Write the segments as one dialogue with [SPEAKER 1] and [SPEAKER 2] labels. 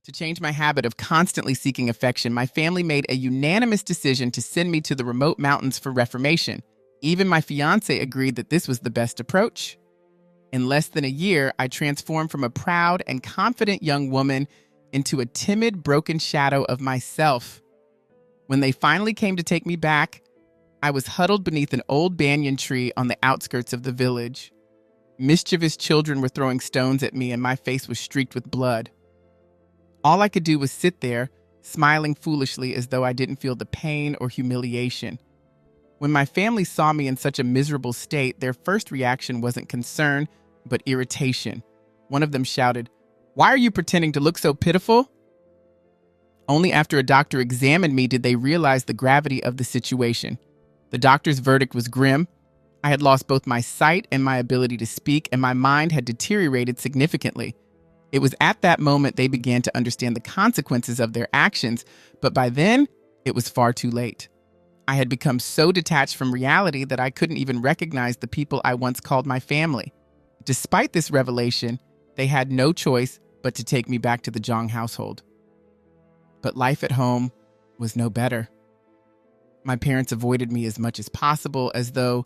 [SPEAKER 1] To change my habit of constantly seeking affection, my family made a unanimous decision to send me to the remote mountains for reformation. Even my fiancé agreed that this was the best approach. In less than a year, I transformed from a proud and confident young woman into a timid, broken shadow of myself. When they finally came to take me back, I was huddled beneath an old banyan tree on the outskirts of the village. Mischievous children were throwing stones at me, and my face was streaked with blood. All I could do was sit there, smiling foolishly as though I didn't feel the pain or humiliation. When my family saw me in such a miserable state, their first reaction wasn't concern, but irritation. One of them shouted, "Why are you pretending to look so pitiful?" Only after a doctor examined me did they realize the gravity of the situation. The doctor's verdict was grim. I had lost both my sight and my ability to speak, and my mind had deteriorated significantly. It was at that moment they began to understand the consequences of their actions, but by then, it was far too late. I had become so detached from reality that I couldn't even recognize the people I once called my family. Despite this revelation, they had no choice but to take me back to the Zhang household. But life at home was no better. My parents avoided me as much as possible, as though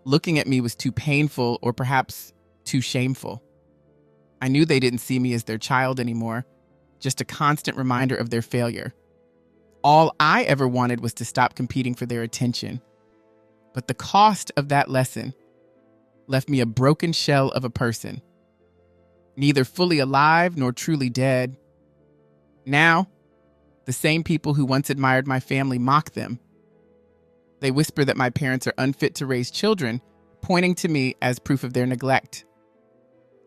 [SPEAKER 1] looking at me was too painful or perhaps too shameful. I knew they didn't see me as their child anymore, just a constant reminder of their failure. All I ever wanted was to stop competing for their attention. But the cost of that lesson left me a broken shell of a person, neither fully alive nor truly dead. Now, the same people who once admired my family mock them. They whisper that my parents are unfit to raise children, pointing to me as proof of their neglect.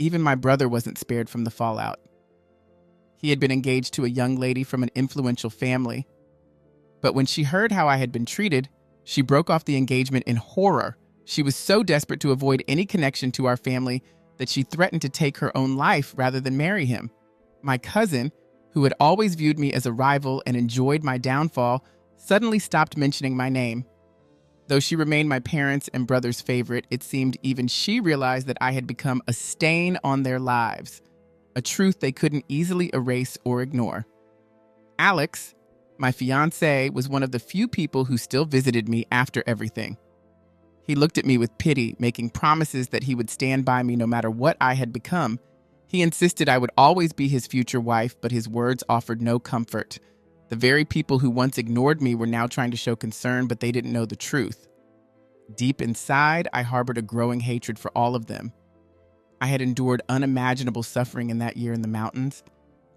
[SPEAKER 1] Even my brother wasn't spared from the fallout. He had been engaged to a young lady from an influential family. But when she heard how I had been treated, she broke off the engagement in horror. She was so desperate to avoid any connection to our family that she threatened to take her own life rather than marry him. My cousin, who had always viewed me as a rival and enjoyed my downfall, suddenly stopped mentioning my name. Though she remained my parents' and brother's favorite, it seemed even she realized that I had become a stain on their lives, a truth they couldn't easily erase or ignore. Alex, my fiancé, was one of the few people who still visited me after everything. He looked at me with pity, making promises that he would stand by me no matter what I had become. He insisted I would always be his future wife, but his words offered no comfort. The very people who once ignored me were now trying to show concern, but they didn't know the truth. Deep inside, I harbored a growing hatred for all of them. I had endured unimaginable suffering in that year in the mountains,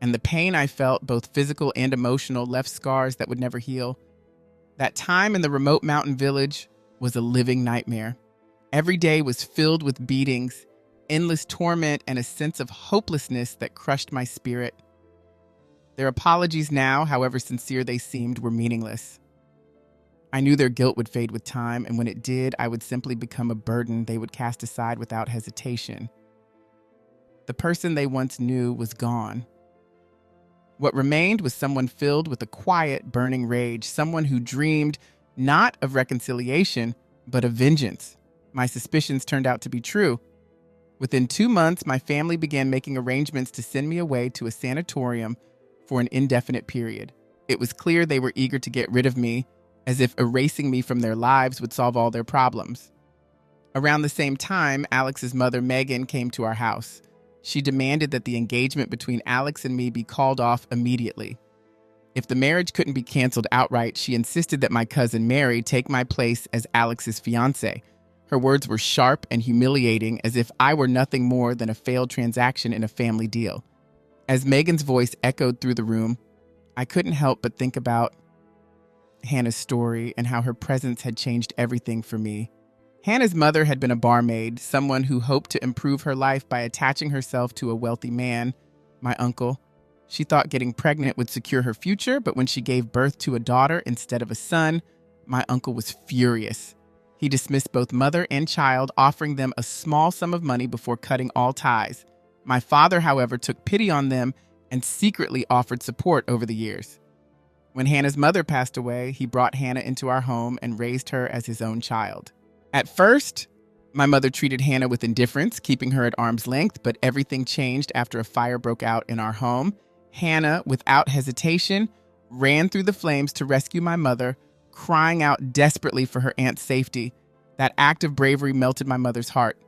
[SPEAKER 1] and the pain I felt, both physical and emotional, left scars that would never heal. That time in the remote mountain village was a living nightmare. Every day was filled with beatings, endless torment, and a sense of hopelessness that crushed my spirit. Their apologies now, however sincere they seemed, were meaningless. I knew their guilt would fade with time, and when it did, I would simply become a burden they would cast aside without hesitation. The person they once knew was gone. What remained was someone filled with a quiet, burning rage, someone who dreamed not of reconciliation, but of vengeance. My suspicions turned out to be true. Within 2 months, my family began making arrangements to send me away to a sanatorium for an indefinite period. It was clear they were eager to get rid of me, as if erasing me from their lives would solve all their problems. Around the same time, Alex's mother, Megan, came to our house. She demanded that the engagement between Alex and me be called off immediately. If the marriage couldn't be canceled outright, she insisted that my cousin Mary take my place as Alex's fiancé. Her words were sharp and humiliating, as if I were nothing more than a failed transaction in a family deal. As Megan's voice echoed through the room, I couldn't help but think about Hannah's story and how her presence had changed everything for me. Hannah's mother had been a barmaid, someone who hoped to improve her life by attaching herself to a wealthy man, my uncle. She thought getting pregnant would secure her future, but when she gave birth to a daughter instead of a son, my uncle was furious. He dismissed both mother and child, offering them a small sum of money before cutting all ties. My father, however, took pity on them and secretly offered support over the years. When Hannah's mother passed away, he brought Hannah into our home and raised her as his own child. At first, my mother treated Hannah with indifference, keeping her at arm's length, but everything changed after a fire broke out in our home. Hannah, without hesitation, ran through the flames to rescue my mother, crying out desperately for her aunt's safety. That act of bravery melted my mother's heart.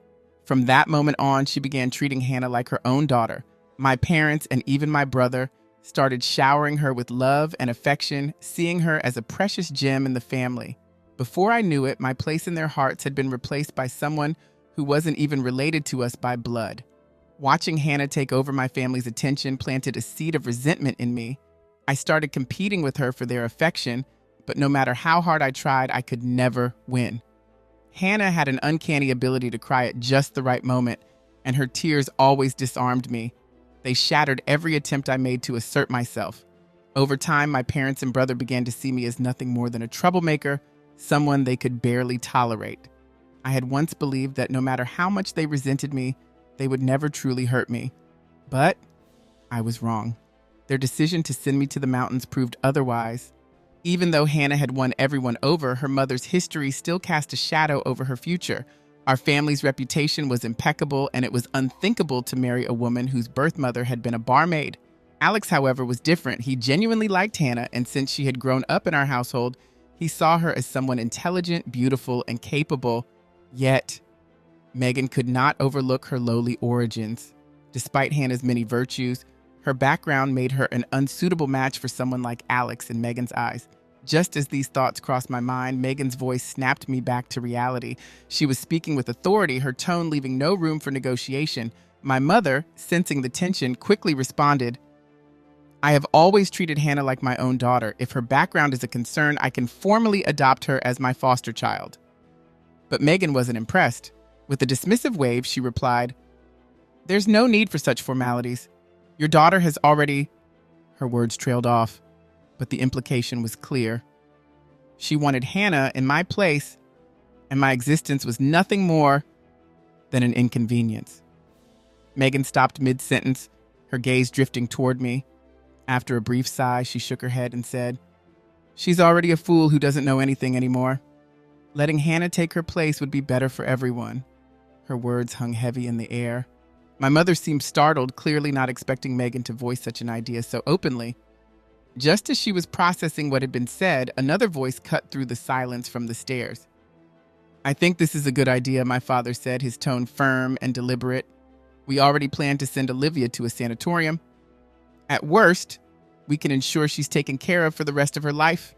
[SPEAKER 1] From that moment on, she began treating Hannah like her own daughter. My parents and even my brother started showering her with love and affection, seeing her as a precious gem in the family. Before I knew it, my place in their hearts had been replaced by someone who wasn't even related to us by blood. Watching Hannah take over my family's attention planted a seed of resentment in me. I started competing with her for their affection, but no matter how hard I tried, I could never win. Hannah had an uncanny ability to cry at just the right moment, and her tears always disarmed me. They shattered every attempt I made to assert myself. Over time, my parents and brother began to see me as nothing more than a troublemaker, someone they could barely tolerate. I had once believed that no matter how much they resented me, they would never truly hurt me. But I was wrong. Their decision to send me to the mountains proved otherwise. Even though Hannah had won everyone over, her mother's history still cast a shadow over her future. Our family's reputation was impeccable, and it was unthinkable to marry a woman whose birth mother had been a barmaid. Alex, however, was different. He genuinely liked Hannah, and since she had grown up in our household, he saw her as someone intelligent, beautiful, and capable. Yet, Megan could not overlook her lowly origins. Despite Hannah's many virtues, her background made her an unsuitable match for someone like Alex in Megan's eyes. Just as these thoughts crossed my mind, Megan's voice snapped me back to reality. She was speaking with authority, her tone leaving no room for negotiation. My mother, sensing the tension, quickly responded, "I have always treated Hannah like my own daughter. If her background is a concern, I can formally adopt her as my foster child." But Megan wasn't impressed. With a dismissive wave, she replied, "There's no need for such formalities. Your daughter has already—" Her words trailed off, but the implication was clear. She wanted Hannah in my place, and my existence was nothing more than an inconvenience. Megan stopped mid-sentence, her gaze drifting toward me. After a brief sigh, she shook her head and said, "She's already a fool who doesn't know anything anymore. Letting Hannah take her place would be better for everyone." Her words hung heavy in the air. My mother seemed startled, clearly not expecting Megan to voice such an idea so openly. Just as she was processing what had been said, another voice cut through the silence from the stairs. "I think this is a good idea," my father said, his tone firm and deliberate. "We already plan to send Olivia to a sanatorium. At worst, we can ensure she's taken care of for the rest of her life.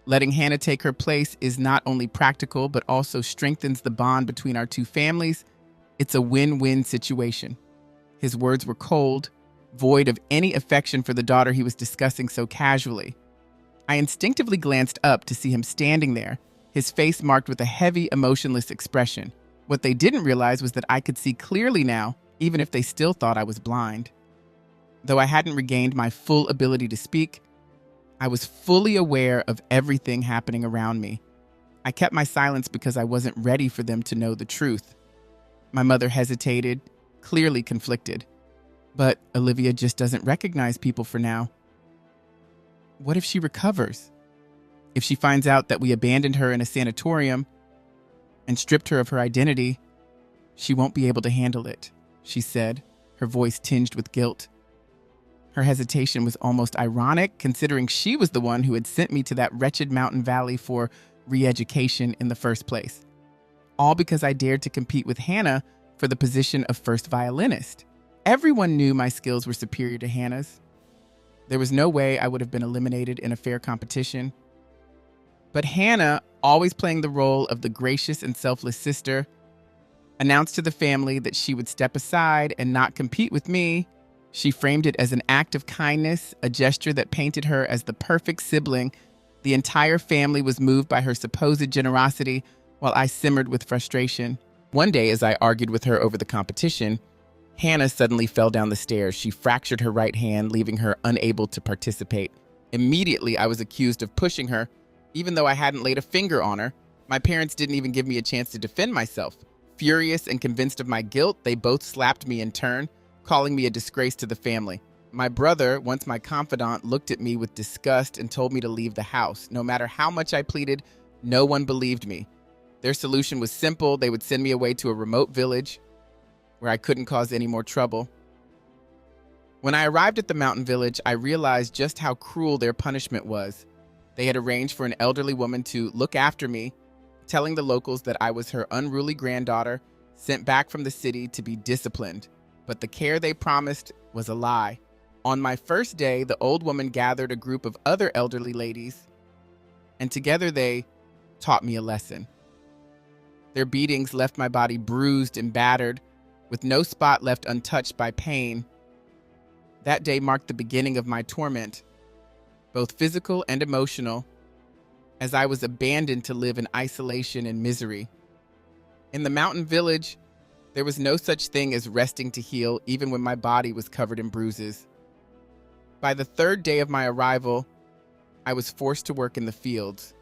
[SPEAKER 1] Letting Hannah take her place is not only practical, but also strengthens the bond between our two families. It's a win-win situation." His words were cold, void of any affection for the daughter he was discussing so casually. I instinctively glanced up to see him standing there, his face marked with a heavy, emotionless expression. What they didn't realize was that I could see clearly now, even if they still thought I was blind. Though I hadn't regained my full ability to speak, I was fully aware of everything happening around me. I kept my silence because I wasn't ready for them to know the truth. My mother hesitated, clearly conflicted. "But Olivia just doesn't recognize people for now. What if she recovers? If she finds out that we abandoned her in a sanatorium and stripped her of her identity, she won't be able to handle it," she said, her voice tinged with guilt. Her hesitation was almost ironic, considering she was the one who had sent me to that wretched mountain valley for re-education in the first place. All because I dared to compete with Hannah for the position of first violinist. Everyone knew my skills were superior to Hannah's. There was no way I would have been eliminated in a fair competition. But Hannah, always playing the role of the gracious and selfless sister, announced to the family that she would step aside and not compete with me. She framed it as an act of kindness, a gesture that painted her as the perfect sibling. The entire family was moved by her supposed generosity, while I simmered with frustration. One day, as I argued with her over the competition, Hannah suddenly fell down the stairs. She fractured her right hand, leaving her unable to participate. Immediately, I was accused of pushing her, even though I hadn't laid a finger on her. My parents didn't even give me a chance to defend myself. Furious and convinced of my guilt, they both slapped me in turn, calling me a disgrace to the family. My brother, once my confidant, looked at me with disgust and told me to leave the house. No matter how much I pleaded, no one believed me. Their solution was simple. They would send me away to a remote village where I couldn't cause any more trouble. When I arrived at the mountain village, I realized just how cruel their punishment was. They had arranged for an elderly woman to look after me, telling the locals that I was her unruly granddaughter, sent back from the city to be disciplined. But the care they promised was a lie. On my first day, the old woman gathered a group of other elderly ladies, and together they taught me a lesson. Their beatings left my body bruised and battered, with no spot left untouched by pain. That day marked the beginning of my torment, both physical and emotional, as I was abandoned to live in isolation and misery. In the mountain village, there was no such thing as resting to heal, even when my body was covered in bruises. By the third day of my arrival, I was forced to work in the fields.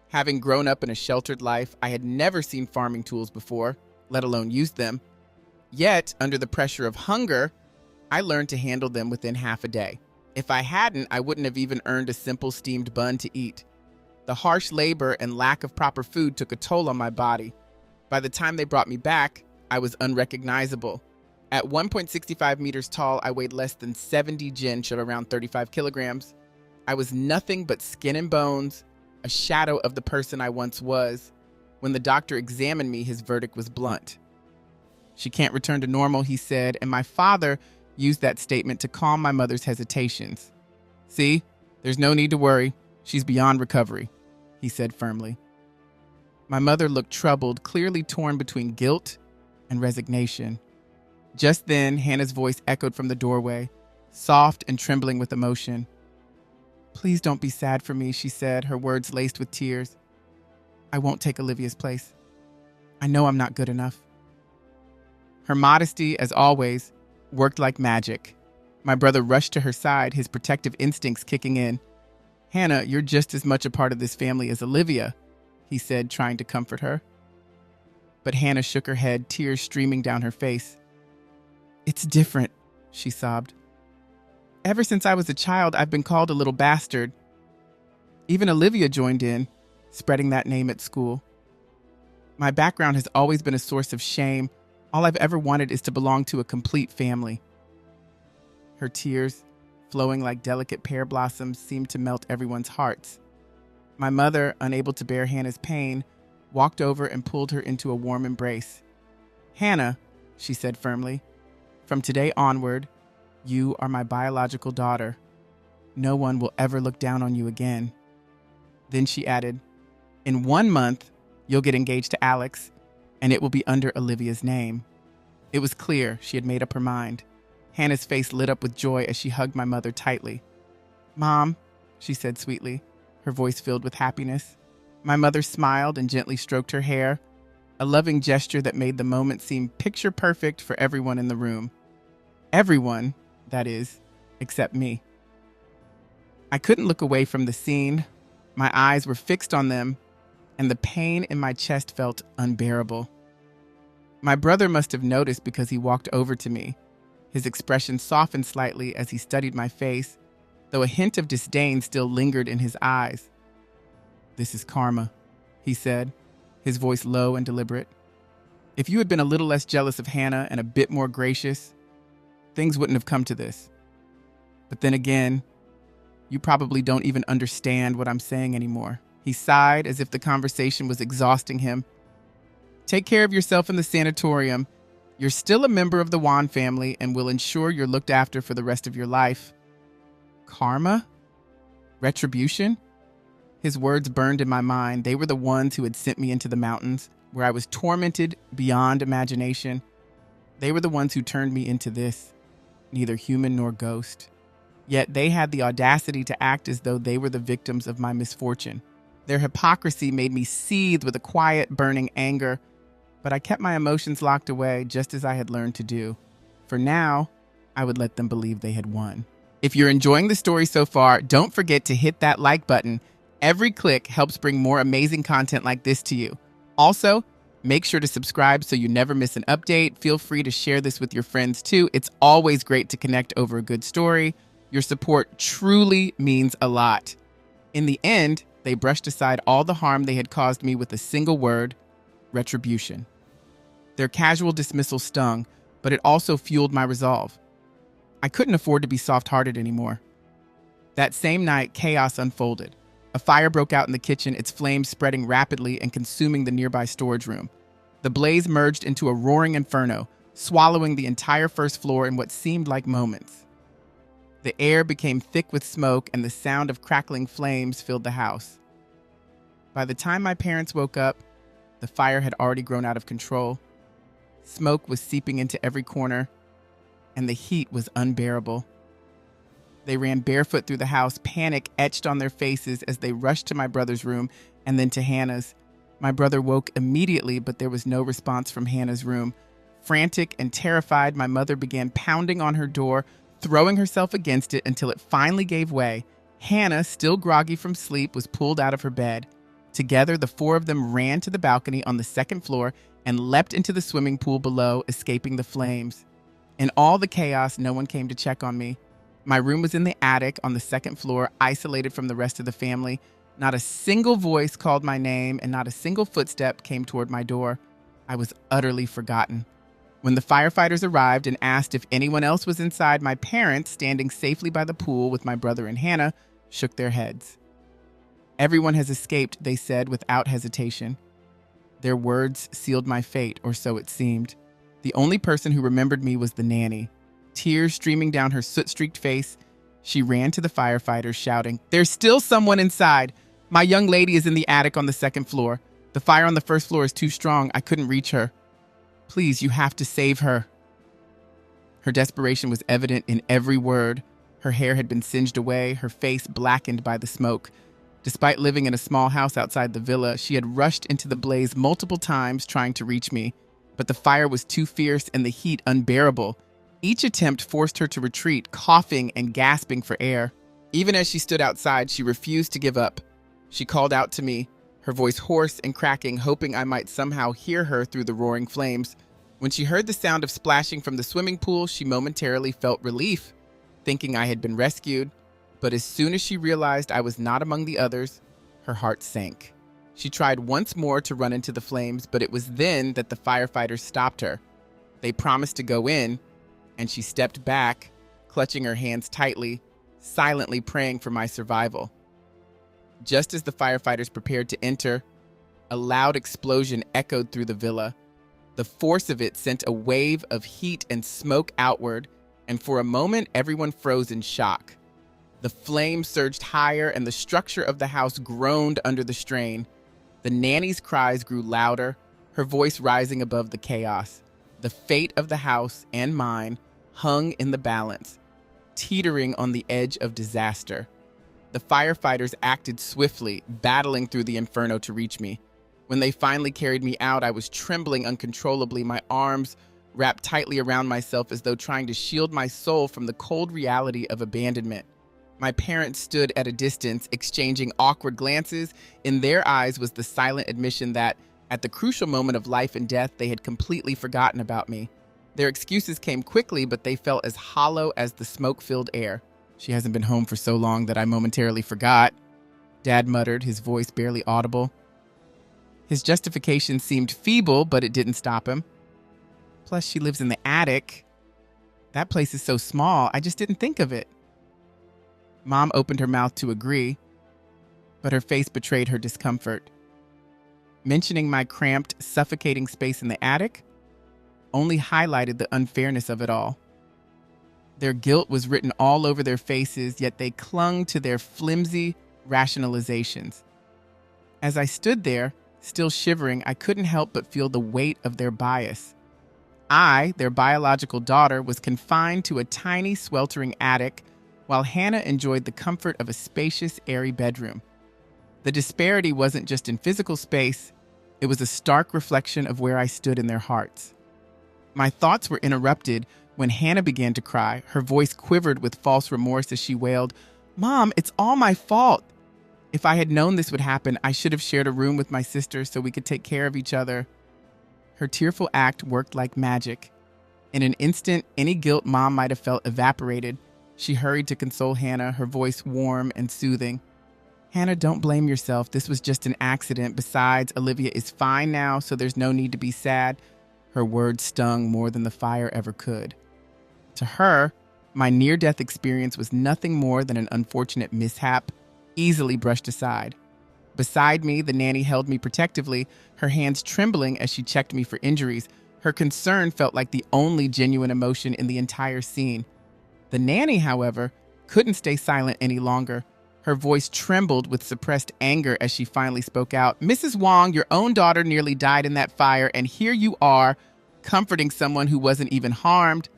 [SPEAKER 1] Having grown up in a sheltered life, I had never seen farming tools before, let alone used them. Yet, under the pressure of hunger, I learned to handle them within half a day. If I hadn't, I wouldn't have even earned a simple steamed bun to eat. The harsh labor and lack of proper food took a toll on my body. By the time they brought me back, I was unrecognizable. At 1.65 meters tall, I weighed less than 70 jinch, or around 35 kilograms. I was nothing but skin and bones, a shadow of the person I once was. When the doctor examined me, his verdict was blunt. "She can't return to normal," he said, and my father used that statement to calm my mother's hesitations. "See, there's no need to worry. She's beyond recovery," he said firmly. My mother looked troubled, clearly torn between guilt and resignation. Just then, Hannah's voice echoed from the doorway, soft and trembling with emotion. "Please don't be sad for me," she said, her words laced with tears. "I won't take Olivia's place. I know I'm not good enough." Her modesty, as always, worked like magic. My brother rushed to her side, his protective instincts kicking in. "Hannah, you're just as much a part of this family as Olivia," he said, trying to comfort her. But Hannah shook her head, tears streaming down her face. "It's different," she sobbed. "Ever since I was a child, I've been called a little bastard. Even Olivia joined in, spreading that name at school. My background has always been a source of shame. All I've ever wanted is to belong to a complete family." Her tears, flowing like delicate pear blossoms, seemed to melt everyone's hearts. My mother, unable to bear Hannah's pain, walked over and pulled her into a warm embrace. "Hannah," she said firmly, "from today onward, you are my biological daughter. No one will ever look down on you again." Then she added, "In 1 month, you'll get engaged to Alex, and it will be under Olivia's name." It was clear she had made up her mind. Hannah's face lit up with joy as she hugged my mother tightly. "Mom," she said sweetly, her voice filled with happiness. My mother smiled and gently stroked her hair, a loving gesture that made the moment seem picture perfect for everyone in the room. Everyone, that is, except me. I couldn't look away from the scene. My eyes were fixed on them, and the pain in my chest felt unbearable. My brother must have noticed because he walked over to me. His expression softened slightly as he studied my face, though a hint of disdain still lingered in his eyes. "This is karma," he said, his voice low and deliberate. "If you had been a little less jealous of Hannah and a bit more gracious, things wouldn't have come to this. But then again, you probably don't even understand what I'm saying anymore." He sighed as if the conversation was exhausting him. "Take care of yourself in the sanatorium. You're still a member of the Wan family and will ensure you're looked after for the rest of your life." Karma? Retribution? His words burned in my mind. They were the ones who had sent me into the mountains, where I was tormented beyond imagination. They were the ones who turned me into this, neither human nor ghost. Yet they had the audacity to act as though they were the victims of my misfortune. Their hypocrisy made me seethe with a quiet, burning anger, but I kept my emotions locked away, just as I had learned to do. For now, I would let them believe they had won. If you're enjoying the story so far, don't forget to hit that like button. Every click helps bring more amazing content like this to you. Also, make sure to subscribe so you never miss an update. Feel free to share this with your friends too. It's always great to connect over a good story. Your support truly means a lot. In the end, they brushed aside all the harm they had caused me with a single word: retribution. Their casual dismissal stung, but it also fueled my resolve. I couldn't afford to be soft-hearted anymore. That same night, chaos unfolded. A fire broke out in the kitchen, its flames spreading rapidly and consuming the nearby storage room. The blaze merged into a roaring inferno, swallowing the entire first floor in what seemed like moments. The air became thick with smoke, and the sound of crackling flames filled the house. By the time my parents woke up, the fire had already grown out of control. Smoke was seeping into every corner, and the heat was unbearable. They ran barefoot through the house, panic etched on their faces as they rushed to my brother's room and then to Hannah's. My brother woke immediately, but there was no response from Hannah's room. Frantic and terrified, my mother began pounding on her door, throwing herself against it until it finally gave way. Hannah, still groggy from sleep, was pulled out of her bed. Together, the four of them ran to the balcony on the second floor and leapt into the swimming pool below, escaping the flames. In all the chaos, no one came to check on me. My room was in the attic on the second floor, isolated from the rest of the family. Not a single voice called my name, and not a single footstep came toward my door. I was utterly forgotten. When the firefighters arrived and asked if anyone else was inside, my parents, standing safely by the pool with my brother and Hannah, shook their heads. "Everyone has escaped," they said without hesitation. Their words sealed my fate, or so it seemed. The only person who remembered me was the nanny. Tears streaming down her soot-streaked face, she ran to the firefighters, shouting, "There's still someone inside. My young lady is in the attic on the second floor. The fire on the first floor is too strong. I couldn't reach her. Please, you have to save her." Her desperation was evident in every word. Her hair had been singed away, her face blackened by the smoke. Despite living in a small house outside the villa, she had rushed into the blaze multiple times trying to reach me. But the fire was too fierce and the heat unbearable. Each attempt forced her to retreat, coughing and gasping for air. Even as she stood outside, she refused to give up. She called out to me, her voice hoarse and cracking, hoping I might somehow hear her through the roaring flames. When she heard the sound of splashing from the swimming pool, she momentarily felt relief, thinking I had been rescued. But as soon as she realized I was not among the others, her heart sank. She tried once more to run into the flames, but it was then that the firefighters stopped her. They promised to go in, and she stepped back, clutching her hands tightly, silently praying for my survival. Just as the firefighters prepared to enter, a loud explosion echoed through the villa. The force of it sent a wave of heat and smoke outward, and for a moment everyone froze in shock. The flames surged higher, and the structure of the house groaned under the strain. The nanny's cries grew louder, her voice rising above the chaos. The fate of the house and mine hung in the balance, teetering on the edge of disaster. The firefighters acted swiftly, battling through the inferno to reach me. When they finally carried me out, I was trembling uncontrollably, my arms wrapped tightly around myself as though trying to shield my soul from the cold reality of abandonment. My parents stood at a distance, exchanging awkward glances. In their eyes was the silent admission that, at the crucial moment of life and death, they had completely forgotten about me. Their excuses came quickly, but they felt as hollow as the smoke-filled air. "She hasn't been home for so long that I momentarily forgot," Dad muttered, his voice barely audible. His justification seemed feeble, but it didn't stop him. "Plus, she lives in the attic. That place is so small, I just didn't think of it." Mom opened her mouth to agree, but her face betrayed her discomfort. Mentioning my cramped, suffocating space in the attic only highlighted the unfairness of it all. Their guilt was written all over their faces, yet they clung to their flimsy rationalizations. As I stood there, still shivering, I couldn't help but feel the weight of their bias. I, their biological daughter, was confined to a tiny, sweltering attic, while Hannah enjoyed the comfort of a spacious, airy bedroom. The disparity wasn't just in physical space, it was a stark reflection of where I stood in their hearts. My thoughts were interrupted when Hannah began to cry. Her voice quivered with false remorse as she wailed, "Mom, it's all my fault. If I had known this would happen, I should have shared a room with my sister so we could take care of each other." Her tearful act worked like magic. In an instant, any guilt Mom might have felt evaporated. She hurried to console Hannah, her voice warm and soothing. "Hannah, don't blame yourself. This was just an accident. Besides, Olivia is fine now, so there's no need to be sad." Her words stung more than the fire ever could. To her, My near-death experience was nothing more than an unfortunate mishap, easily brushed aside. Beside me, the nanny held me protectively, her hands trembling as she checked me for injuries. Her concern felt like the only genuine emotion in the entire scene. The nanny, however, couldn't stay silent any longer. Her voice trembled with suppressed anger as she finally spoke out. "Mrs. Wong, your own daughter nearly died in that fire, and here you are, comforting someone who wasn't even harmed.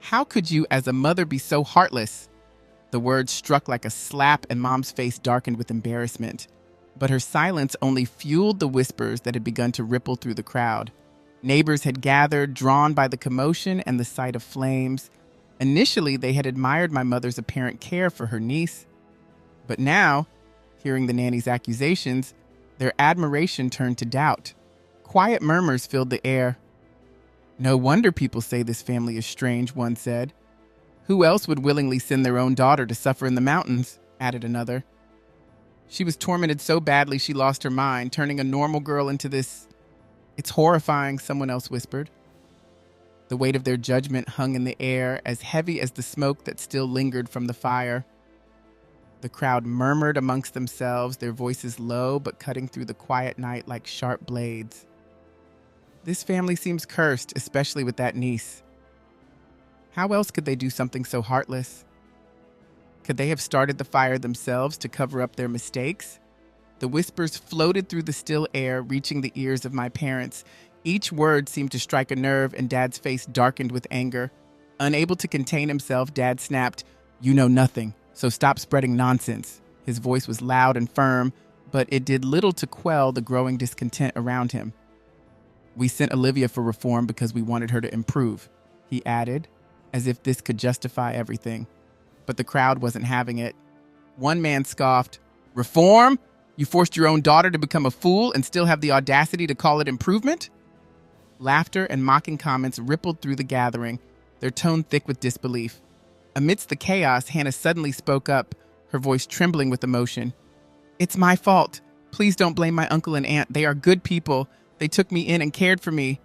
[SPEAKER 1] How could you, as a mother, be so heartless?" The words struck like a slap, and Mom's face darkened with embarrassment. But her silence only fueled the whispers that had begun to ripple through the crowd. Neighbors had gathered, drawn by the commotion and the sight of flames. Initially, they had admired my mother's apparent care for her niece. But now, hearing the nanny's accusations, their admiration turned to doubt. Quiet murmurs filled the air. "No wonder people say this family is strange," one said. "Who else would willingly send their own daughter to suffer in the mountains?" added another. "She was tormented so badly she lost her mind, turning a normal girl into this. It's horrifying," someone else whispered. The weight of their judgment hung in the air, as heavy as the smoke that still lingered from the fire. The crowd murmured amongst themselves, their voices low but cutting through the quiet night like sharp blades. "This family seems cursed, especially with that niece. How else could they do something so heartless? Could they have started the fire themselves to cover up their mistakes?" The whispers floated through the still air, reaching the ears of my parents. Each word seemed to strike a nerve, and Dad's face darkened with anger. Unable to contain himself, Dad snapped, "You know nothing, so stop spreading nonsense." His voice was loud and firm, but it did little to quell the growing discontent around him. "We sent Olivia for reform because we wanted her to improve," he added, as if this could justify everything. But the crowd wasn't having it. One man scoffed, "Reform? You forced your own daughter to become a fool and still have the audacity to call it improvement?" Laughter and mocking comments rippled through the gathering, their tone thick with disbelief. Amidst the chaos, Hannah suddenly spoke up, her voice trembling with emotion. "It's my fault. Please don't blame my uncle and aunt. They are good people. They took me in and cared for me."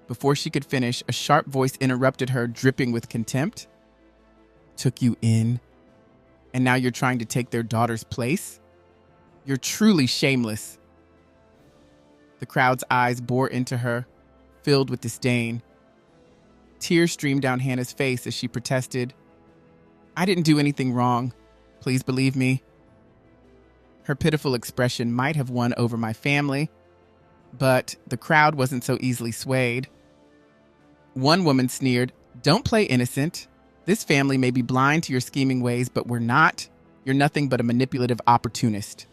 [SPEAKER 1] Before she could finish, a sharp voice interrupted her, dripping with contempt. "Took you in? And now you're trying to take their daughter's place? You're truly shameless." The crowd's eyes bore into her, filled with disdain. Tears streamed down Hannah's face as she protested, "I didn't do anything wrong. Please believe me." Her pitiful expression might have won over my family, but the crowd wasn't so easily swayed. One woman sneered, "Don't play innocent. This family may be blind to your scheming ways, but we're not. You're nothing but a manipulative opportunist."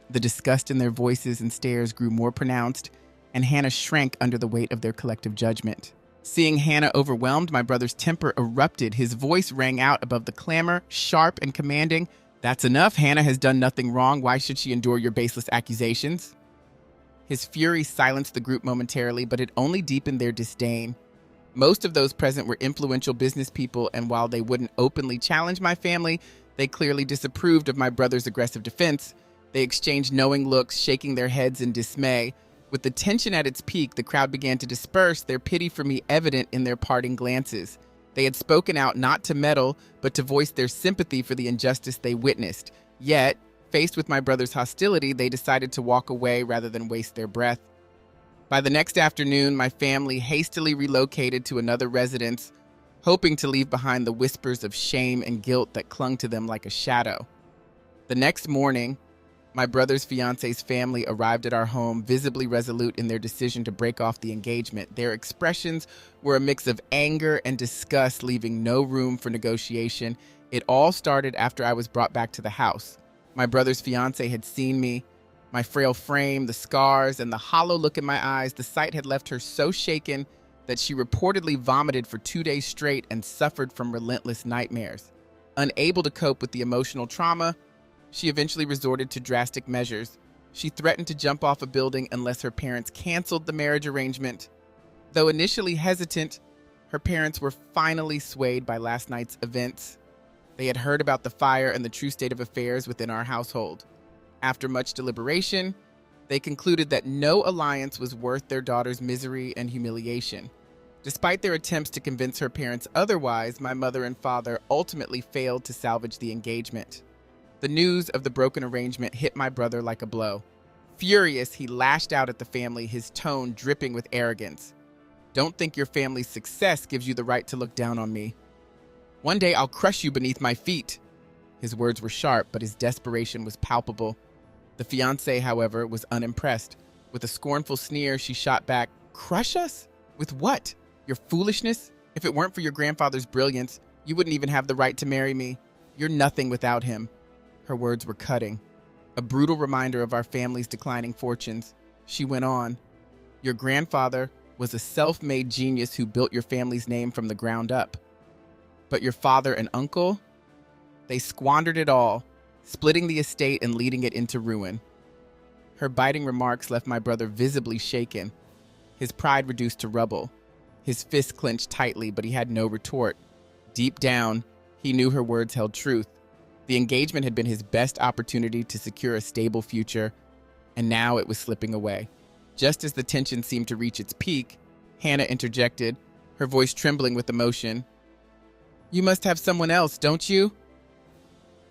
[SPEAKER 1] The disgust in their voices and stares grew more pronounced, and Hannah shrank under the weight of their collective judgment. Seeing Hannah overwhelmed, my brother's temper erupted. His voice rang out above the clamor, sharp and commanding. "That's enough. Hannah has done nothing wrong. Why should she endure your baseless accusations?" His fury silenced the group momentarily, but it only deepened their disdain. Most of those present were influential business people, and while they wouldn't openly challenge my family, they clearly disapproved of my brother's aggressive defense. They exchanged knowing looks, shaking their heads in dismay. With the tension at its peak, the crowd began to disperse, their pity for me evident in their parting glances. They had spoken out not to meddle, but to voice their sympathy for the injustice they witnessed. Yet, faced with my brother's hostility, they decided to walk away rather than waste their breath. By the next afternoon, my family hastily relocated to another residence, hoping to leave behind the whispers of shame and guilt that clung to them like a shadow. The next morning, my brother's fiancé's family arrived at our home, visibly resolute in their decision to break off the engagement. Their expressions were a mix of anger and disgust, leaving no room for negotiation. It all started after I was brought back to the house. My brother's fiancé had seen me, my frail frame, the scars, and the hollow look in my eyes. The sight had left her so shaken that she reportedly vomited for 2 days straight and suffered from relentless nightmares. Unable to cope with the emotional trauma, she eventually resorted to drastic measures. She threatened to jump off a building unless her parents canceled the marriage arrangement. Though initially hesitant, her parents were finally swayed by last night's events. They had heard about the fire and the true state of affairs within our household. After much deliberation, they concluded that no alliance was worth their daughter's misery and humiliation. Despite their attempts to convince her parents otherwise, my mother and father ultimately failed to salvage the engagement. The news of the broken arrangement hit my brother like a blow. Furious, he lashed out at the family, his tone dripping with arrogance. "Don't think your family's success gives you the right to look down on me. One day I'll crush you beneath my feet." His words were sharp, but his desperation was palpable. The fiancé, however, was unimpressed. With a scornful sneer, she shot back, "Crush us? With what? Your foolishness? If it weren't for your grandfather's brilliance, you wouldn't even have the right to marry me. You're nothing without him." Her words were cutting, a brutal reminder of our family's declining fortunes. She went on, "Your grandfather was a self-made genius who built your family's name from the ground up. But your father and uncle, they squandered it all, splitting the estate and leading it into ruin." Her biting remarks left my brother visibly shaken, his pride reduced to rubble. His fists clenched tightly, but he had no retort. Deep down, he knew her words held truth. The engagement had been his best opportunity to secure a stable future, and now it was slipping away. Just as the tension seemed to reach its peak, Hannah interjected, her voice trembling with emotion. "You must have someone else, don't you?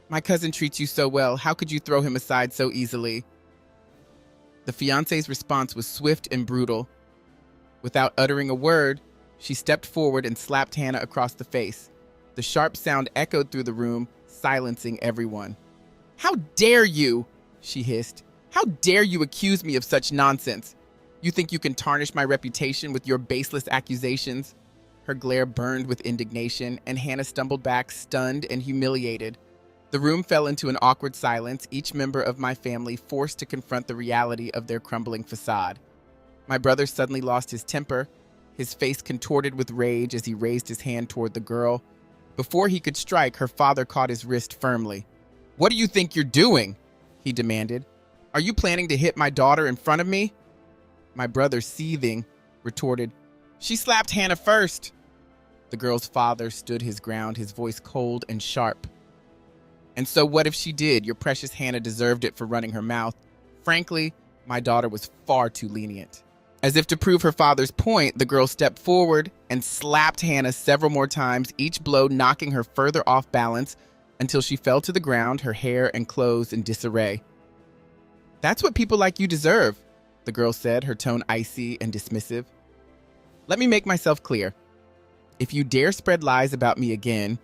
[SPEAKER 1] My cousin treats you so well. How could you throw him aside so easily?" The fiancé's response was swift and brutal. Without uttering a word, she stepped forward and slapped Hannah across the face. The sharp sound echoed through the room, silencing everyone. "How dare you?" she hissed. "How dare you accuse me of such nonsense? You think you can tarnish my reputation with your baseless accusations?" Her glare burned with indignation, and Hannah stumbled back, stunned and humiliated. The room fell into an awkward silence, each member of my family forced to confront the reality of their crumbling facade. My brother suddenly lost his temper, his face contorted with rage as he raised his hand toward the girl. Before he could strike, her father caught his wrist firmly. "What do you think you're doing?" he demanded. "Are you planning to hit my daughter in front of me?" My brother, seething, retorted, "She slapped Hannah first." The girl's father stood his ground, his voice cold and sharp. "And so what if she did? Your precious Hannah deserved it for running her mouth. Frankly, my daughter was far too lenient." As if to prove her father's point, the girl stepped forward and slapped Hannah several more times, each blow knocking her further off balance until she fell to the ground, her hair and clothes in disarray. "That's what people like you deserve," the girl said, her tone icy and dismissive. "Let me make myself clear. If you dare spread lies about me again,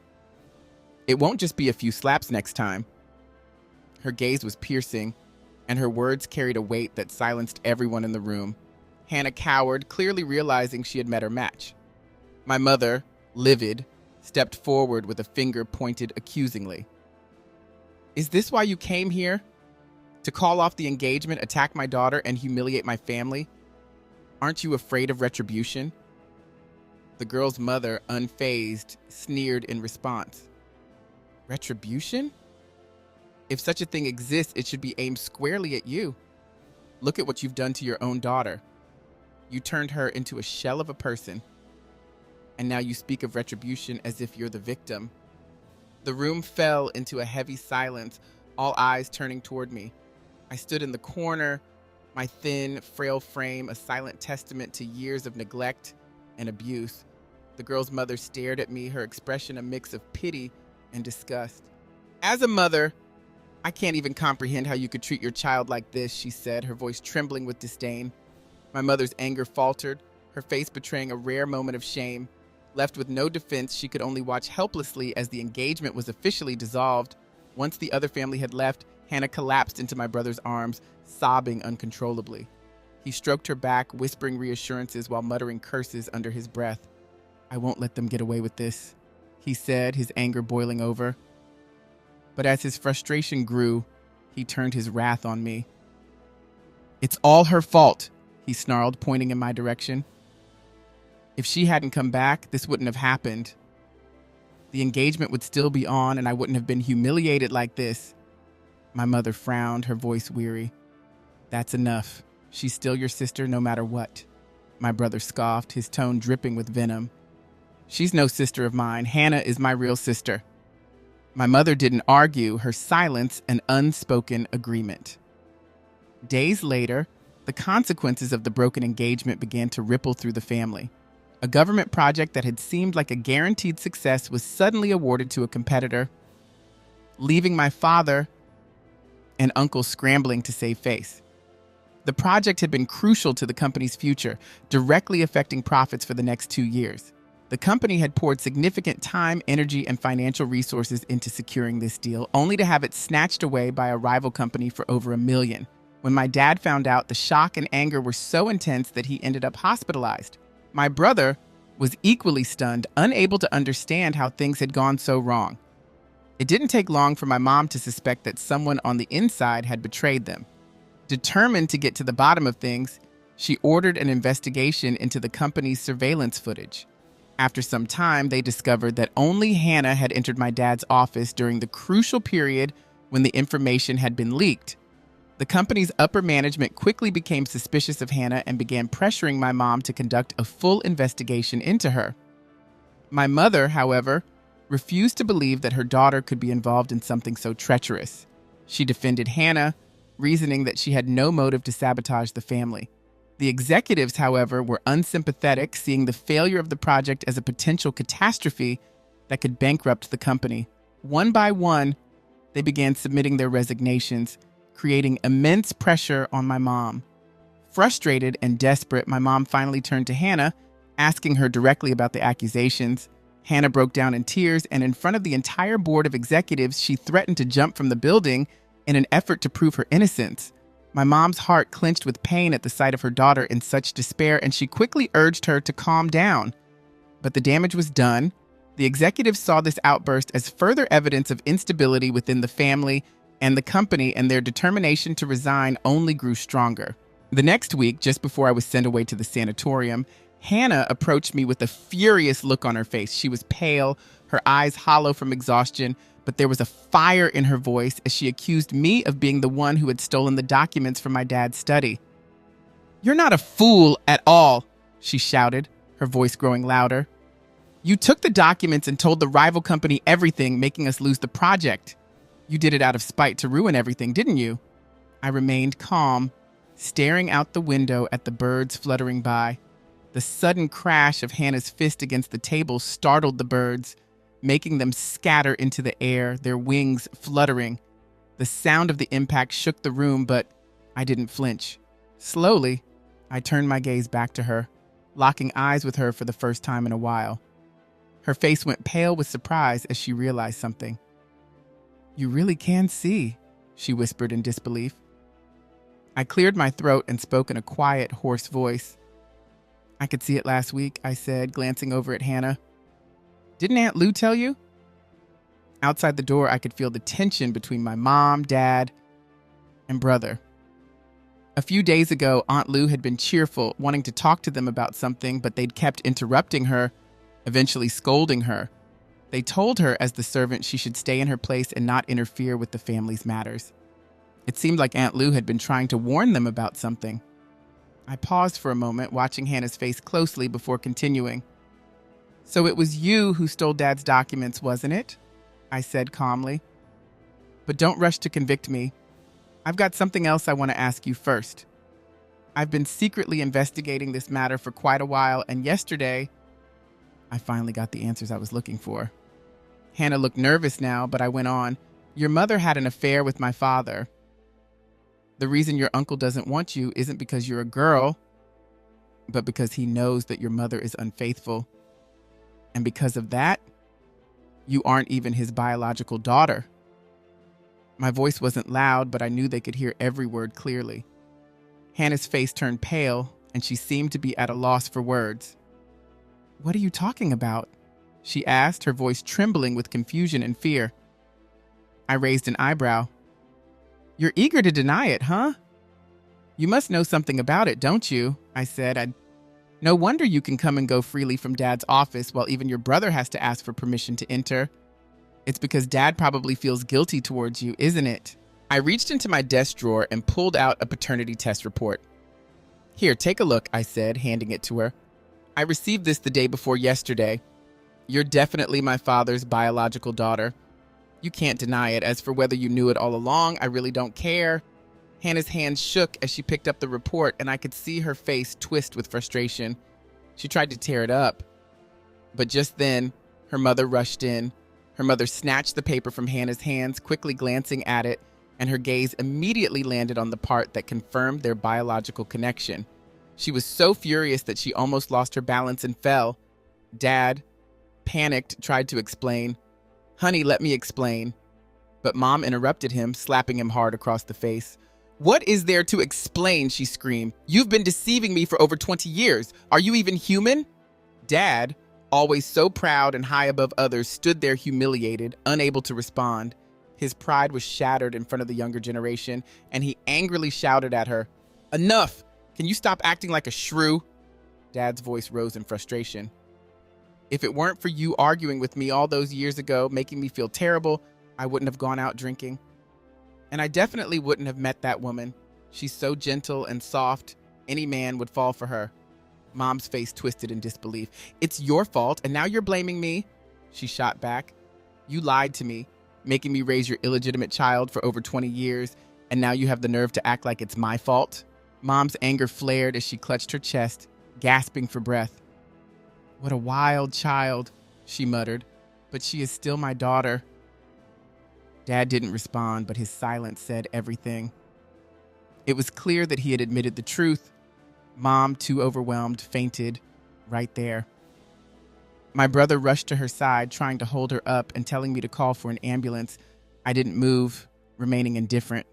[SPEAKER 1] it won't just be a few slaps next time." Her gaze was piercing, and her words carried a weight that silenced everyone in the room. Hannah cowered, clearly realizing she had met her match. My mother, livid, stepped forward with a finger pointed accusingly. "Is this why you came here? To call off the engagement, attack my daughter, and humiliate my family? Aren't you afraid of retribution?" The girl's mother, unfazed, sneered in response. "Retribution? If such a thing exists, it should be aimed squarely at you. Look at what you've done to your own daughter. You turned her into a shell of a person. And now you speak of retribution as if you're the victim." The room fell into a heavy silence, all eyes turning toward me. I stood in the corner, my thin, frail frame a silent testament to years of neglect and abuse. The girl's mother stared at me, her expression a mix of pity and disgust. "As a mother, I can't even comprehend how you could treat your child like this," she said, her voice trembling with disdain. My mother's anger faltered, her face betraying a rare moment of shame. Left with no defense, she could only watch helplessly as the engagement was officially dissolved. Once the other family had left, Hannah collapsed into my brother's arms, sobbing uncontrollably. He stroked her back, whispering reassurances while muttering curses under his breath. "I won't let them get away with this," he said, his anger boiling over. But as his frustration grew, he turned his wrath on me. "It's all her fault," he snarled, pointing in my direction. "If she hadn't come back, this wouldn't have happened. The engagement would still be on, and I wouldn't have been humiliated like this." My mother frowned, her voice weary. "That's enough. She's still your sister no matter what." My brother scoffed, his tone dripping with venom. "She's no sister of mine. Hannah is my real sister." My mother didn't argue, her silence an unspoken agreement. Days later, the consequences of the broken engagement began to ripple through the family. A government project that had seemed like a guaranteed success was suddenly awarded to a competitor, leaving my father and uncle scrambling to save face. The project had been crucial to the company's future, directly affecting profits for the next 2 years. The company had poured significant time, energy, and financial resources into securing this deal, only to have it snatched away by a rival company for over $1 million. When my dad found out, the shock and anger were so intense that he ended up hospitalized. My brother was equally stunned, unable to understand how things had gone so wrong. It didn't take long for my mom to suspect that someone on the inside had betrayed them. Determined to get to the bottom of things, she ordered an investigation into the company's surveillance footage. After some time, they discovered that only Hannah had entered my dad's office during the crucial period when the information had been leaked. The company's upper management quickly became suspicious of Hannah and began pressuring my mom to conduct a full investigation into her. My mother, however, refused to believe that her daughter could be involved in something so treacherous. She defended Hannah, reasoning that she had no motive to sabotage the family. The executives, however, were unsympathetic, seeing the failure of the project as a potential catastrophe that could bankrupt the company. One by one, they began submitting their resignations, creating immense pressure on my mom. Frustrated and desperate, my mom finally turned to Hannah, asking her directly about the accusations. Hannah broke down in tears, and in front of the entire board of executives, she threatened to jump from the building in an effort to prove her innocence. My mom's heart clenched with pain at the sight of her daughter in such despair, and she quickly urged her to calm down. But the damage was done. The executives saw this outburst as further evidence of instability within the family and the company, and their determination to resign only grew stronger. The next week, just before I was sent away to the sanatorium, Hannah approached me with a furious look on her face. She was pale, her eyes hollow from exhaustion, but there was a fire in her voice as she accused me of being the one who had stolen the documents from my dad's study. "You're not a fool at all," she shouted, her voice growing louder. "You took the documents and told the rival company everything, making us lose the project. You did it out of spite to ruin everything, didn't you?" I remained calm, staring out the window at the birds fluttering by. The sudden crash of Hannah's fist against the table startled the birds, making them scatter into the air, their wings fluttering. The sound of the impact shook the room, but I didn't flinch. Slowly, I turned my gaze back to her, locking eyes with her for the first time in a while. Her face went pale with surprise as she realized something. "You really can see," she whispered in disbelief. I cleared my throat and spoke in a quiet, hoarse voice. "I could see it last week," I said, glancing over at Hannah. "Didn't Aunt Lou tell you?" Outside the door, I could feel the tension between my mom, dad, and brother. A few days ago, Aunt Lou had been cheerful, wanting to talk to them about something, but they'd kept interrupting her, eventually scolding her. They told her, as the servant, she should stay in her place and not interfere with the family's matters. It seemed like Aunt Lou had been trying to warn them about something. I paused for a moment, watching Hannah's face closely before continuing. "So it was you who stole Dad's documents, wasn't it?" I said calmly. "But don't rush to convict me. I've got something else I want to ask you first. I've been secretly investigating this matter for quite a while, and yesterday, I finally got the answers I was looking for." Hannah looked nervous now, but I went on. "Your mother had an affair with my father. The reason your uncle doesn't want you isn't because you're a girl, but because he knows that your mother is unfaithful. And because of that, you aren't even his biological daughter." My voice wasn't loud, but I knew they could hear every word clearly. Hannah's face turned pale, and she seemed to be at a loss for words. "What are you talking about?" she asked, her voice trembling with confusion and fear. I raised an eyebrow. "You're eager to deny it, huh? You must know something about it, don't you?" I said. "No wonder you can come and go freely from Dad's office while even your brother has to ask for permission to enter. It's because Dad probably feels guilty towards you, isn't it?" I reached into my desk drawer and pulled out a paternity test report. "Here, take a look," I said, handing it to her. "I received this the day before yesterday. You're definitely my father's biological daughter. You can't deny it. As for whether you knew it all along, I really don't care." Hannah's hand shook as she picked up the report, and I could see her face twist with frustration. She tried to tear it up, but just then, her mother rushed in. Her mother snatched the paper from Hannah's hands, quickly glancing at it, and her gaze immediately landed on the part that confirmed their biological connection. She was so furious that she almost lost her balance and fell. Dad, panicked, tried to explain. "Honey, let me explain." But Mom interrupted him, slapping him hard across the face. "What is there to explain?" she screamed. "You've been deceiving me for over 20 years. Are you even human?" Dad, always so proud and high above others, stood there humiliated, unable to respond. His pride was shattered in front of the younger generation, and he angrily shouted at her, "Enough! Can you stop acting like a shrew?" Dad's voice rose in frustration. "If it weren't for you arguing with me all those years ago, making me feel terrible, I wouldn't have gone out drinking. And I definitely wouldn't have met that woman. She's so gentle and soft, any man would fall for her." Mom's face twisted in disbelief. "It's your fault, and now you're blaming me?" She shot back. "You lied to me, making me raise your illegitimate child for over 20 years, and now you have the nerve to act like it's my fault?" Mom's anger flared as she clutched her chest, gasping for breath. "What a wild child," she muttered, "but she is still my daughter." Dad didn't respond, but his silence said everything. It was clear that he had admitted the truth. Mom, too overwhelmed, fainted right there. My brother rushed to her side, trying to hold her up and telling me to call for an ambulance. I didn't move, remaining indifferent.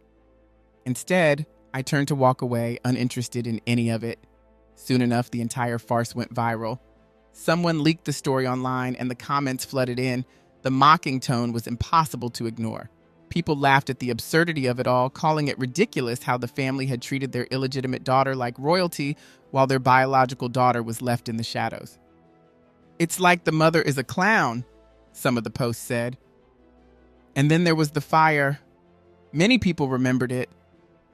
[SPEAKER 1] Instead, I turned to walk away, uninterested in any of it. Soon enough, the entire farce went viral. Someone leaked the story online, and the comments flooded in. The mocking tone was impossible to ignore. People laughed at the absurdity of it all, calling it ridiculous how the family had treated their illegitimate daughter like royalty while their biological daughter was left in the shadows. "It's like the mother is a clown," some of the posts said. And then there was the fire. Many people remembered it.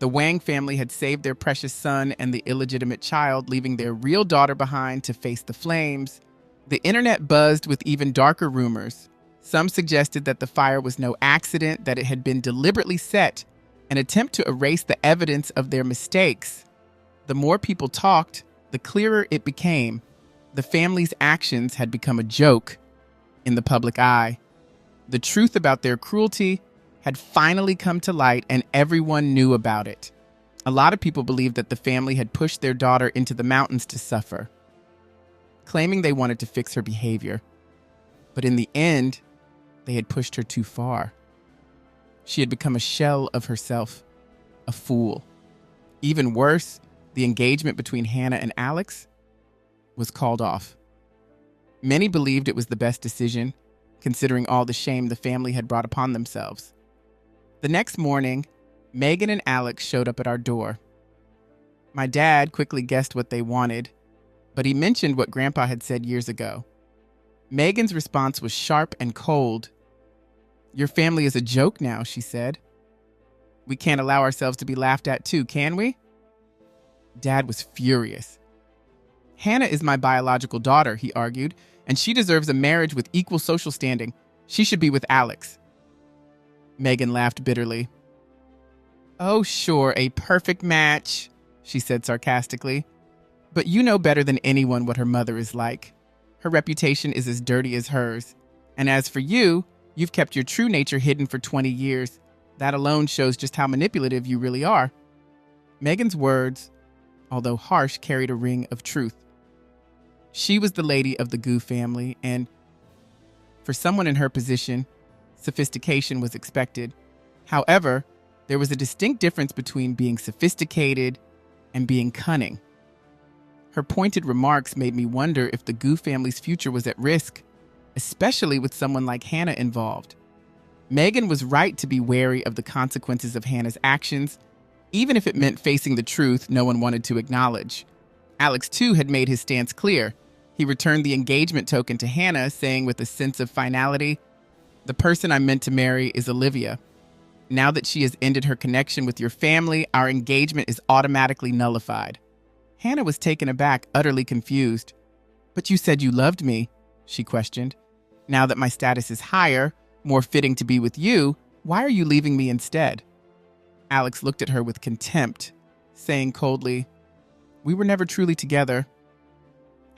[SPEAKER 1] The Wang family had saved their precious son and the illegitimate child, leaving their real daughter behind to face the flames. The internet buzzed with even darker rumors. Some suggested that the fire was no accident, that it had been deliberately set, an attempt to erase the evidence of their mistakes. The more people talked, the clearer it became. The family's actions had become a joke in the public eye. The truth about their cruelty had finally come to light, and everyone knew about it. A lot of people believed that the family had pushed their daughter into the mountains to suffer, claiming they wanted to fix her behavior. But in the end, they had pushed her too far. She had become a shell of herself, a fool. Even worse, the engagement between Hannah and Alex was called off. Many believed it was the best decision, considering all the shame the family had brought upon themselves. The next morning, Megan and Alex showed up at our door. My dad quickly guessed what they wanted, but he mentioned what Grandpa had said years ago. Megan's response was sharp and cold. "Your family is a joke now," she said. "We can't allow ourselves to be laughed at too, can we?" Dad was furious. "Hannah is my biological daughter," he argued, "and she deserves a marriage with equal social standing. She should be with Alex." Megan laughed bitterly. "Oh, sure, a perfect match," she said sarcastically. "But you know better than anyone what her mother is like. Her reputation is as dirty as hers. And as for you, you've kept your true nature hidden for 20 years. That alone shows just how manipulative you really are." Megan's words, although harsh, carried a ring of truth. She was the lady of the Gu family, and for someone in her position, sophistication was expected. However, there was a distinct difference between being sophisticated and being cunning. Her pointed remarks made me wonder if the Gu family's future was at risk, especially with someone like Hannah involved. Megan was right to be wary of the consequences of Hannah's actions, even if it meant facing the truth no one wanted to acknowledge. Alex, too, had made his stance clear. He returned the engagement token to Hannah, saying with a sense of finality, "The person I'm meant to marry is Olivia. Now that she has ended her connection with your family, our engagement is automatically nullified." Hannah was taken aback, utterly confused. "But you said you loved me," she questioned. "Now that my status is higher, more fitting to be with you, why are you leaving me instead?" Alex looked at her with contempt, saying coldly, "We were never truly together."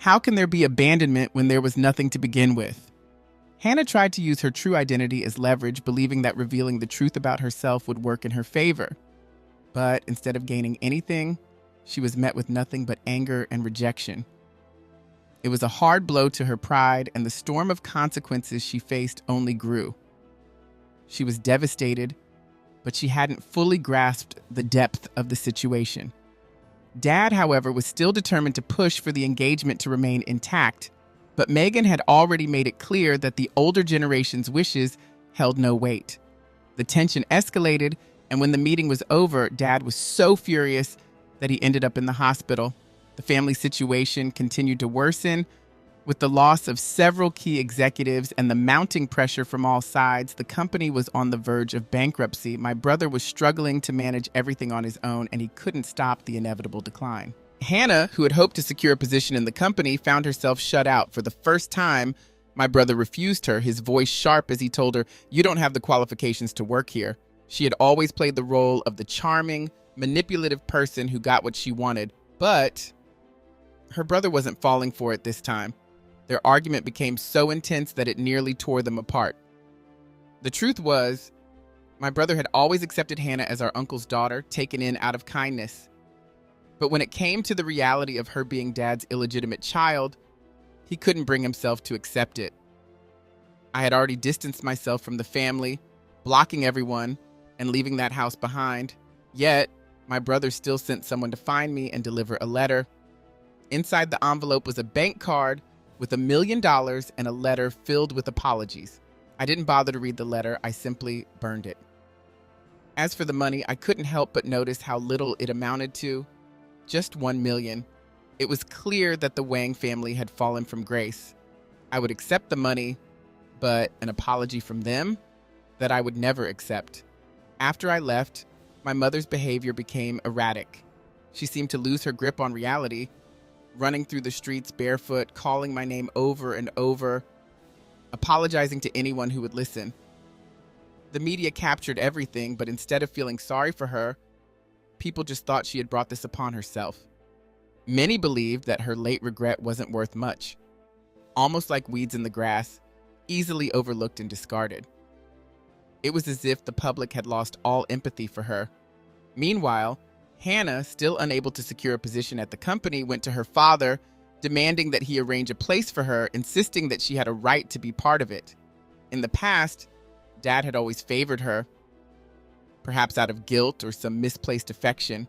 [SPEAKER 1] How can there be abandonment when there was nothing to begin with? Hannah tried to use her true identity as leverage, believing that revealing the truth about herself would work in her favor. But instead of gaining anything, she was met with nothing but anger and rejection. It was a hard blow to her pride, and the storm of consequences she faced only grew. She was devastated, but she hadn't fully grasped the depth of the situation. Dad, however, was still determined to push for the engagement to remain intact, but Megan had already made it clear that the older generation's wishes held no weight. The tension escalated, and when the meeting was over, Dad was so furious that he ended up in the hospital. The family situation continued to worsen. With the loss of several key executives and the mounting pressure from all sides, the company was on the verge of bankruptcy. My brother was struggling to manage everything on his own, and he couldn't stop the inevitable decline. Hannah, who had hoped to secure a position in the company, found herself shut out. For the first time, my brother refused her, his voice sharp as he told her, "You don't have the qualifications to work here." She had always played the role of the charming, manipulative person who got what she wanted, but her brother wasn't falling for it this time. Their argument became so intense that it nearly tore them apart. The truth was, my brother had always accepted Hannah as our uncle's daughter, taken in out of kindness. But when it came to the reality of her being Dad's illegitimate child, he couldn't bring himself to accept it. I had already distanced myself from the family, blocking everyone and leaving that house behind. Yet, my brother still sent someone to find me and deliver a letter. Inside the envelope was a bank card with $1 million and a letter filled with apologies. I didn't bother to read the letter, I simply burned it. As for the money, I couldn't help but notice how little it amounted to. Just $1 million. It was clear that the Wang family had fallen from grace. I would accept the money, but an apology from them? That I would never accept. After I left, my mother's behavior became erratic. She seemed to lose her grip on reality, running through the streets barefoot, calling my name over and over, apologizing to anyone who would listen. The media captured everything, but instead of feeling sorry for her, people just thought she had brought this upon herself. Many believed that her late regret wasn't worth much, almost like weeds in the grass, easily overlooked and discarded. It was as if the public had lost all empathy for her. Meanwhile, Hannah, still unable to secure a position at the company, went to her father, demanding that he arrange a place for her, insisting that she had a right to be part of it. In the past, Dad had always favored her, perhaps out of guilt or some misplaced affection.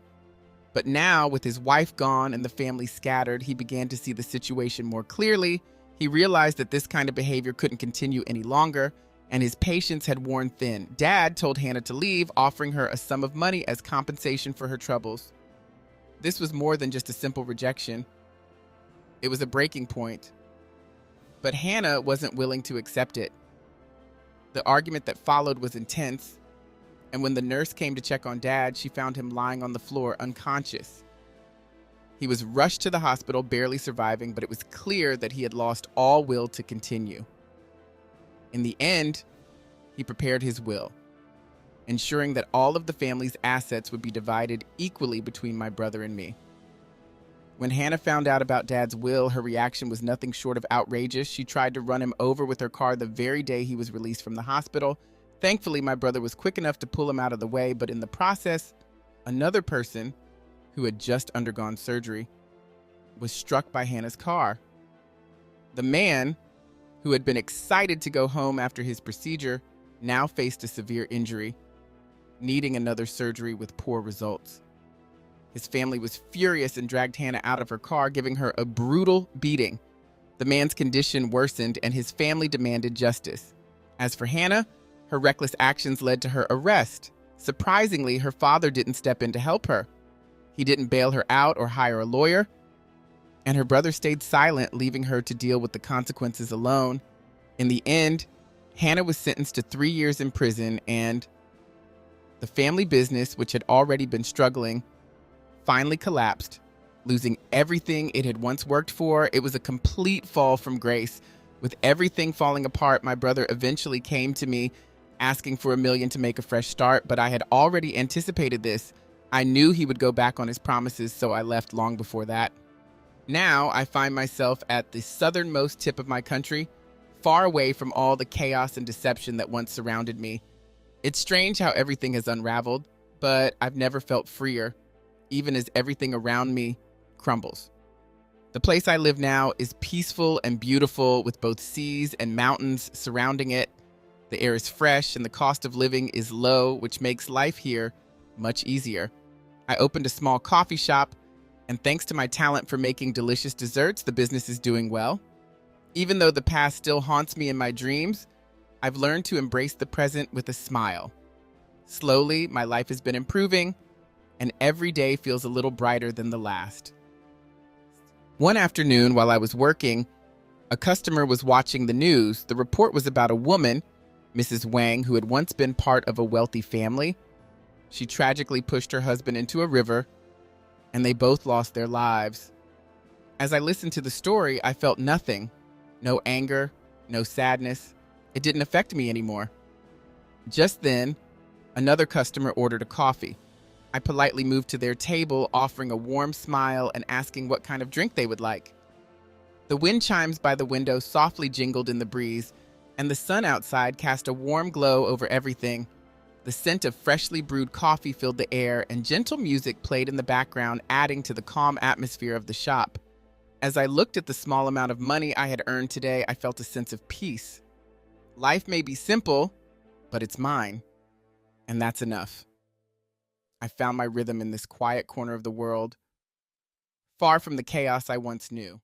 [SPEAKER 1] But now, with his wife gone and the family scattered, he began to see the situation more clearly. He realized that this kind of behavior couldn't continue any longer, and his patience had worn thin. Dad told Hannah to leave, offering her a sum of money as compensation for her troubles. This was more than just a simple rejection. It was a breaking point. But Hannah wasn't willing to accept it. The argument that followed was intense, and when the nurse came to check on Dad, she found him lying on the floor, unconscious. He was rushed to the hospital, barely surviving, but it was clear that he had lost all will to continue. In the end, he prepared his will, ensuring that all of the family's assets would be divided equally between my brother and me. When Hannah found out about Dad's will, her reaction was nothing short of outrageous. She tried to run him over with her car the very day he was released from the hospital. Thankfully, my brother was quick enough to pull him out of the way, but in the process, another person who had just undergone surgery was struck by Hannah's car. The man, who had been excited to go home after his procedure, now faced a severe injury, needing another surgery with poor results. His family was furious and dragged Hannah out of her car, giving her a brutal beating. The man's condition worsened, and his family demanded justice. As for Hannah, her reckless actions led to her arrest. Surprisingly, her father didn't step in to help her. He didn't bail her out or hire a lawyer, and her brother stayed silent, leaving her to deal with the consequences alone. In the end, Hannah was sentenced to 3 years in prison, and the family business, which had already been struggling, finally collapsed, losing everything it had once worked for. It was a complete fall from grace. With everything falling apart, my brother eventually came to me, asking for $1 million to make a fresh start, but I had already anticipated this. I knew he would go back on his promises, so I left long before that. Now I find myself at the southernmost tip of my country, far away from all the chaos and deception that once surrounded me. It's strange how everything has unraveled, but I've never felt freer, even as everything around me crumbles. The place I live now is peaceful and beautiful, with both seas and mountains surrounding it. The air is fresh and the cost of living is low, which makes life here much easier. I opened a small coffee shop, and thanks to my talent for making delicious desserts, the business is doing well. Even though the past still haunts me in my dreams, I've learned to embrace the present with a smile. Slowly, my life has been improving, and every day feels a little brighter than the last. One afternoon, while I was working, a customer was watching the news. The report was about a woman, Mrs. Wang, who had once been part of a wealthy family. She tragically pushed her husband into a river, and they both lost their lives. As I listened to the story, I felt nothing. No anger, no sadness. It didn't affect me anymore. Just then, another customer ordered a coffee. I politely moved to their table, offering a warm smile and asking what kind of drink they would like. The wind chimes by the window softly jingled in the breeze, and the sun outside cast a warm glow over everything. The scent of freshly brewed coffee filled the air, and gentle music played in the background, adding to the calm atmosphere of the shop. As I looked at the small amount of money I had earned today, I felt a sense of peace. Life may be simple, but it's mine, and that's enough. I found my rhythm in this quiet corner of the world, far from the chaos I once knew.